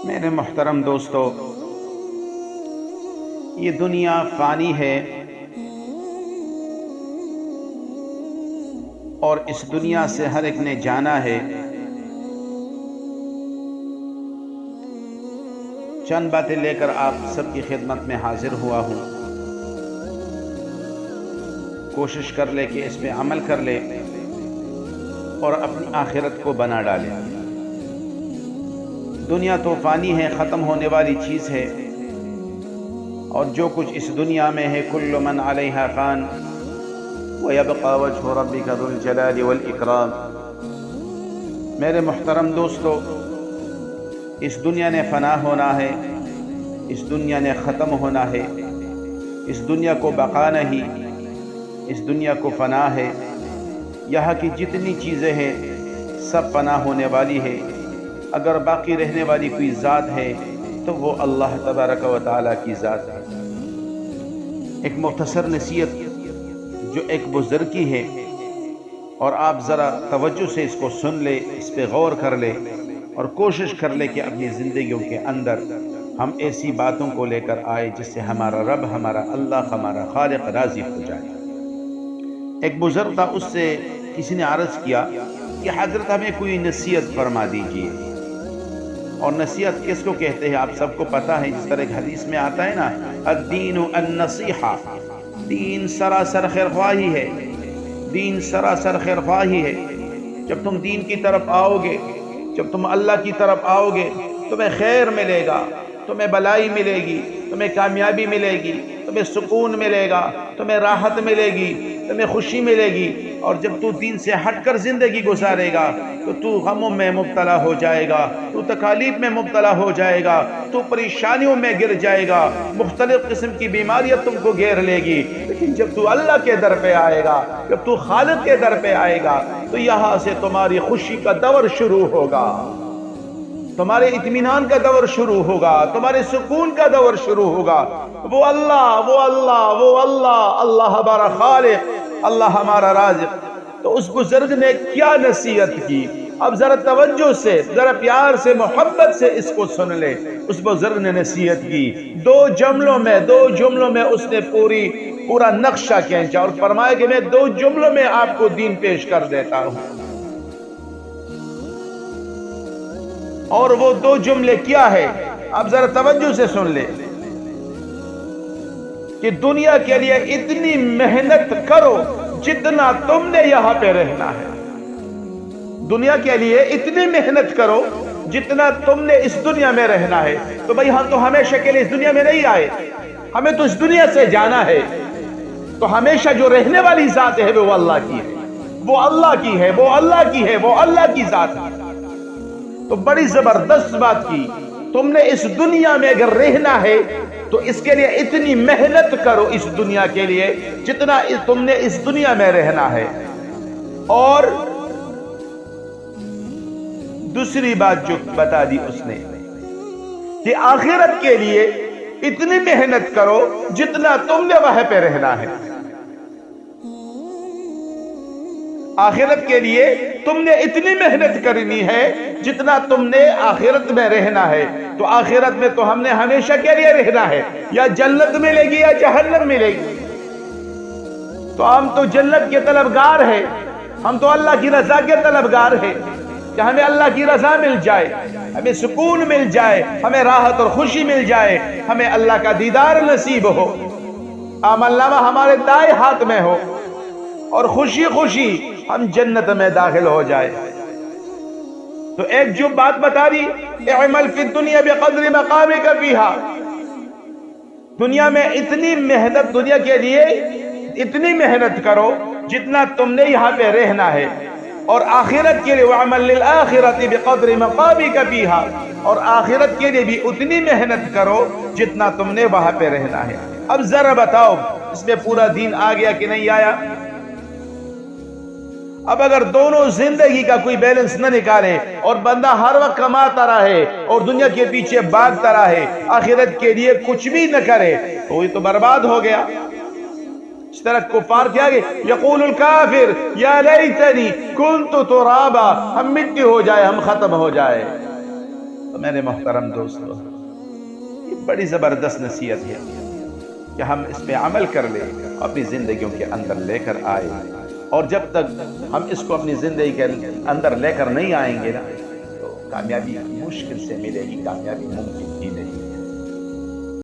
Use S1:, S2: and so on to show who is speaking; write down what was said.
S1: میرے محترم دوستو، یہ دنیا فانی ہے اور اس دنیا سے ہر ایک نے جانا ہے۔ چند باتیں لے کر آپ سب کی خدمت میں حاضر ہوا ہوں۔ کوشش کر لے کہ اس پہ عمل کر لے اور اپنی آخرت کو بنا ڈالے۔ دنیا تو فانی ہے، ختم ہونے والی چیز ہے، اور جو کچھ اس دنیا میں ہے کل من علیہا فان وَيَبْقَى وَجْهُ رَبِّكَ ذُو الْجَلَالِ وَالْإِكْرَامِ۔ میرے محترم دوستو، اس دنیا نے فنا ہونا ہے، اس دنیا نے ختم ہونا ہے، اس دنیا کو بقا نہیں، اس دنیا کو فنا ہے۔ یہاں کی جتنی چیزیں ہیں سب فنا ہونے والی ہے۔ اگر باقی رہنے والی کوئی ذات ہے تو وہ اللہ تبارک و تعالیٰ کی ذات ہے۔ ایک مختصر نصیحت جو ایک بزرگ کی ہے، اور آپ ذرا توجہ سے اس کو سن لے، اس پہ غور کر لے اور کوشش کر لے کہ اپنی زندگیوں کے اندر ہم ایسی باتوں کو لے کر آئے جس سے ہمارا رب، ہمارا اللہ، ہمارا خالق راضی ہو جائے۔ ایک بزرگ تھا، اس سے کسی نے عرض کیا کہ حضرت ہمیں کوئی نصیحت فرما دیجیے۔ اور نصیحت کس کو کہتے ہیں آپ سب کو پتہ ہے، جس طرح ایک حدیث میں آتا ہے نا، الدین النصیحہ، دین سراسر خیرخواہی ہے، دین سراسر خیرخواہی ہے۔ جب تم دین کی طرف آؤ گے، جب تم اللہ کی طرف آؤ گے، تمہیں خیر ملے گا، تمہیں بلائی ملے گی، تمہیں کامیابی ملے گی، تمہیں سکون ملے گا، تمہیں راحت ملے گی، تمہیں خوشی ملے گی۔ اور جب تو دین سے ہٹ کر زندگی گزارے گا تو تو غموں میں مبتلا ہو جائے گا، تو تکالیف میں مبتلا ہو جائے گا، تو پریشانیوں میں گر جائے گا، مختلف قسم کی بیماریاں تم کو گھیر لے گی۔ لیکن جب تو اللہ کے در پہ آئے گا، جب تو خالق کے در پہ آئے گا، تو یہاں سے تمہاری خوشی کا دور شروع ہوگا، تمہارے اطمینان کا دور شروع ہوگا، تمہارے سکون کا دور شروع ہوگا۔ وہ اللہ، وہ اللہ، وہ اللہ، اللہ ہمارا خالق، اللہ ہمارا رازق۔ تو اس بزرگ نے کیا نصیحت کی، اب ذرا توجہ سے، ذرا پیار سے، محبت سے اس کو سن لے۔ اس بزرگ نے نصیحت کی، دو جملوں میں اس نے پورا نقشہ کھینچا اور فرمایا کہ میں 2 جملوں میں آپ کو دین پیش کر دیتا ہوں۔ اور وہ 2 جملے کیا ہے، اب ذرا توجہ سے سن لے کہ دنیا کے لیے اتنی محنت کرو جتنا تم نے یہاں پہ رہنا ہے۔ دنیا کے لیے اتنی محنت کرو جتنا تم نے اس دنیا میں رہنا ہے۔ تو بھئی ہم تو ہمیشہ کے لیے اس دنیا میں نہیں آئے، ہمیں تو اس دنیا سے جانا ہے۔ تو ہمیشہ جو رہنے والی ذات ہے وہ اللہ کی ہے، وہ اللہ کی ہے، وہ اللہ کی ہے، وہ اللہ کی ذات ہے۔ تو بڑی زبردست بات کی، تم نے اس دنیا میں اگر رہنا ہے تو اس کے لیے اتنی محنت کرو اس دنیا کے لیے جتنا تم نے اس دنیا میں رہنا ہے۔ اور دوسری بات جو بتا دی اس نے کہ آخرت کے لیے اتنی محنت کرو جتنا تم نے وہاں پہ رہنا ہے۔ آخرت کے لیے تم نے اتنی محنت کرنی ہے جتنا تم نے آخرت میں رہنا ہے۔ تو آخرت میں تو ہم نے ہمیشہ کے لیے رہنا ہے، یا جنت ملے گی یا جہنم ملے گی۔ تو ہم تو جنت کے طلبگار ہیں، ہم تو اللہ کی رضا کے طلبگار ہیں کہ ہمیں اللہ کی رضا مل جائے، ہمیں سکون مل جائے، ہمیں راحت اور خوشی مل جائے، ہمیں اللہ کا دیدار نصیب ہو، عمل نامہ ہمارے دائیں ہاتھ میں ہو، اور خوشی خوشی ہم جنت میں داخل ہو جائے۔ تو ایک جو بات بتا دی، اعمل فی الدنیا بقدر مقامک فیہا، دنیا میں اتنی محنت، دنیا کے لیے اتنی محنت کرو جتنا تم نے یہاں پہ رہنا ہے۔ اور آخرت کے لیے وعمل للآخرۃ بقدر مقامک فیہا، اور آخرت کے لیے بھی اتنی محنت کرو جتنا تم نے وہاں پہ رہنا ہے۔ اب ذرا بتاؤ اس میں پورا دین آ گیا کہ نہیں آیا؟ اب اگر دونوں زندگی کا کوئی بیلنس نہ نکالے اور بندہ ہر وقت کماتا رہے اور دنیا کے پیچھے بھاگتا رہے، آخرت کے لیے کچھ بھی نہ کرے، تو یہ تو برباد ہو گیا۔ اس طرح کفار کیا گئے، یقول الکافر یا لیتنی کنت ترابا، ہم مٹی ہو جائے، ہم ختم ہو جائے۔ تو میرے محترم دوستو، یہ بڑی زبردست نصیحت ہے کہ ہم اس پہ عمل کر لیں، اپنی زندگیوں کے اندر لے کر آئے، اور جب تک ہم اس کو اپنی زندگی کے اندر لے کر نہیں آئیں گے نا، تو کامیابی مشکل سے ملے گی، کامیابی ممکن ہی نہیں۔